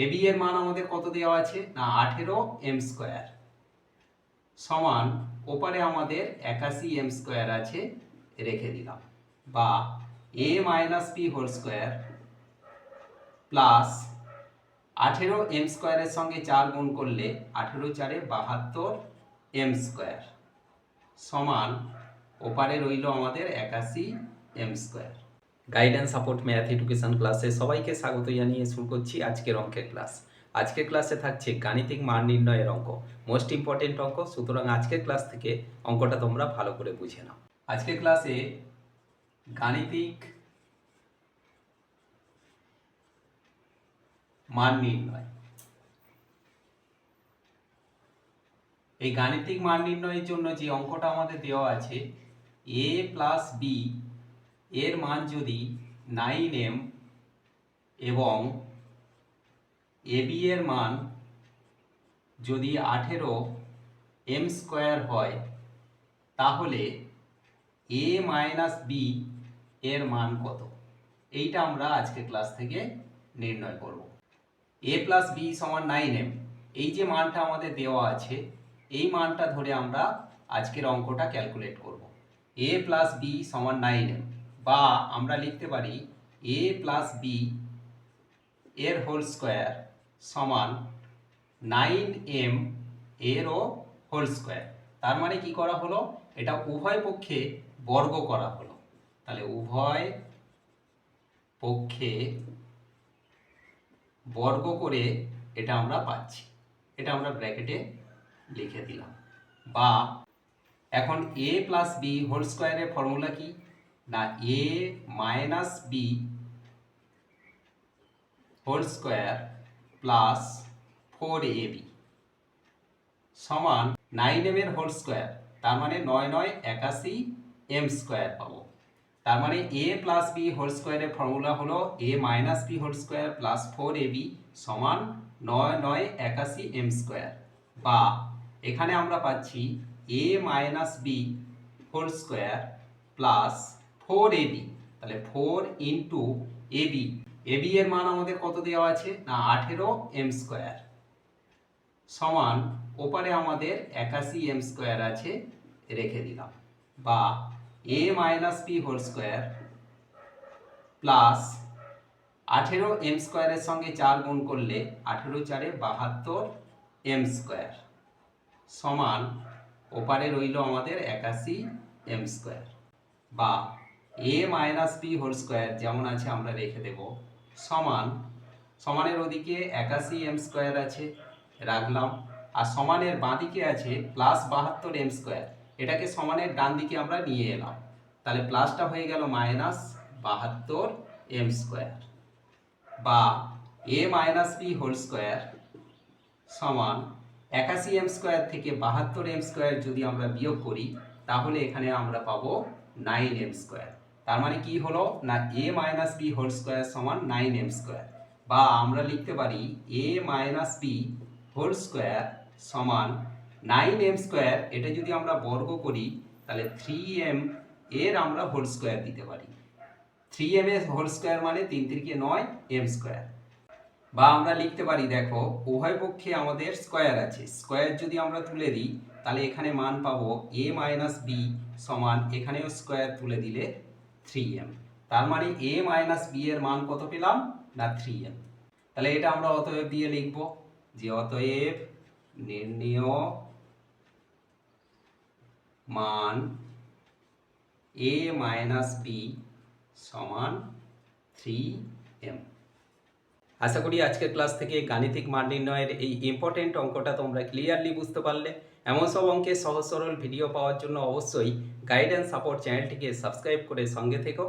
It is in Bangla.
এ বি এর মান আমাদের কত দেওয়া আছে না 18m² সমান ওপারে আমাদের 81m² আছে রেখে দিলাম, বা a minus B whole square plus 18m² এর সঙ্গে 4 গুণ করলে 18×4=72m² সমান ওপারে রইল আমাদের 81m²। Guidance support math education ক্লাসে সবাইকে স্বাগত জানিয়ে শুরু করছি আজকের অঙ্কের ক্লাস। আজকের ক্লাসে থাকছে গাণিতিক মান নির্ণয়ের অঙ্ক, মোস্ট ইম্পর্টেন্ট অঙ্ক। সুতরাং আজকের ক্লাস থেকে অঙ্কটা তোমরা ভালো করে বুঝে নাও। আজকের ক্লাসে গাণিতিক মান নির্ণয়, এই গাণিতিক মান নির্ণয়ের জন্য যে অঙ্কটা আমাদের দেওয়া আছে a প্লাস বি এর মান যদি 9m এবং ab এর মান যদি 18m² হয়, তাহলে a মাইনাস বি এর মান কত, এইটা আমরা আজকের ক্লাস থেকে নির্ণয় করব। a প্লাস বি সমান 9m, এই যে মানটা আমাদের দেওয়া আছে এই মানটা ধরে আমরা আজকের অঙ্কটা ক্যালকুলেট করব। a প্লাস বি সমান 9m, বা আমরা লিখতে পারি a প্লাস বি এর হোল স্কোয়ার সমান 9m এরও হোল স্কোয়ার। তার মানে কি করা হলো, এটা উভয় পক্ষে বর্গ করা হলো। তাহলে উভয় পক্ষে বর্গ করে এটা আমরা পাচ্ছি, এটা আমরা ব্র্যাকেটে লিখে দিলাম। বা এখন a প্লাস বি হোল স্কোয়ারের ফর্মুলা কি না a minus B whole square plus 4ab সমান 9m এর হোল স্কোয়ার, তার মানে 9 9 81m² পাবো। তার মানে a প্লাস বি হোল স্কোয়ারের ফর্মুলা হলো a minus B whole square plus 4ab সমান 9 9 81m²। বা এখানে আমরা পাচ্ছি a minus B whole square plus 4ab, তাহলে 4 ইন্টু ab, ab এর মান আমাদের কত দেওয়া আছে না 18m² সমান ওপারে আমাদের 81m² আছে রেখে দিলাম। বা a minus B whole square plus 18m² এর সঙ্গে 4 গুণ করলে 18×4=72m² সমান ওপারে রইল আমাদের 81m²। বা a minus B whole square যেমন আছে আমরা রেখে দেব সমান, সমানের ওদিকে 81m² আছে রাখলাম, আর সমানের বাঁদিকে আছে প্লাস 72m², এটাকে সমানের ডান দিকে আমরা নিয়ে এলাম, তাহলে প্লাসটা হয়ে গেল মাইনাস 72m²। বা a minus B whole square সমান 81m² থেকে 72m² যদি আমরা বিয়োগ করি তাহলে এখানে আমরা পাবো 9m²। তার মানে কি হলো না a minus B whole square সমান 9m²। বা আমরা লিখতে পারি a minus B whole square সমান 9m², এটা যদি আমরা বর্গ করি তাহলে 3m এর আমরা হোল স্কোয়ার দিতে পারি। 3m এর হোল স্কোয়ার মানে 3 3 9m²। বা আমরা লিখতে পারি, দেখো উভয় পক্ষে আমাদের স্কোয়ার আছে, স্কোয়ার যদি আমরা তুলে দিই তাহলে এখানে মান পাবো a মাইনাস বি সমান এখানেও স্কোয়ার তুলে দিলে 3m, তার মানে a মাইনাস বি এর মান কত পেলাম না 3m। তাহলে এটা আমরা অতএব দিয়ে লিখব যে অতএব নির্ণেয় মান a মাইনাস বি সমান 3m। আশা করি আজকের ক্লাস থেকে গাণিতিক মান নির্ণয়ের এই ইম্পর্টেন্ট অঙ্কটা তোমরা ক্লিয়ারলি বুঝতে পারলে। এমন সব অঙ্কের সহজ সরল ভিডিও পাওয়ার জন্য অবশ্যই গাইডেন্স সাপোর্ট চ্যানেলটিকে সাবস্ক্রাইব করে সঙ্গে থেকো।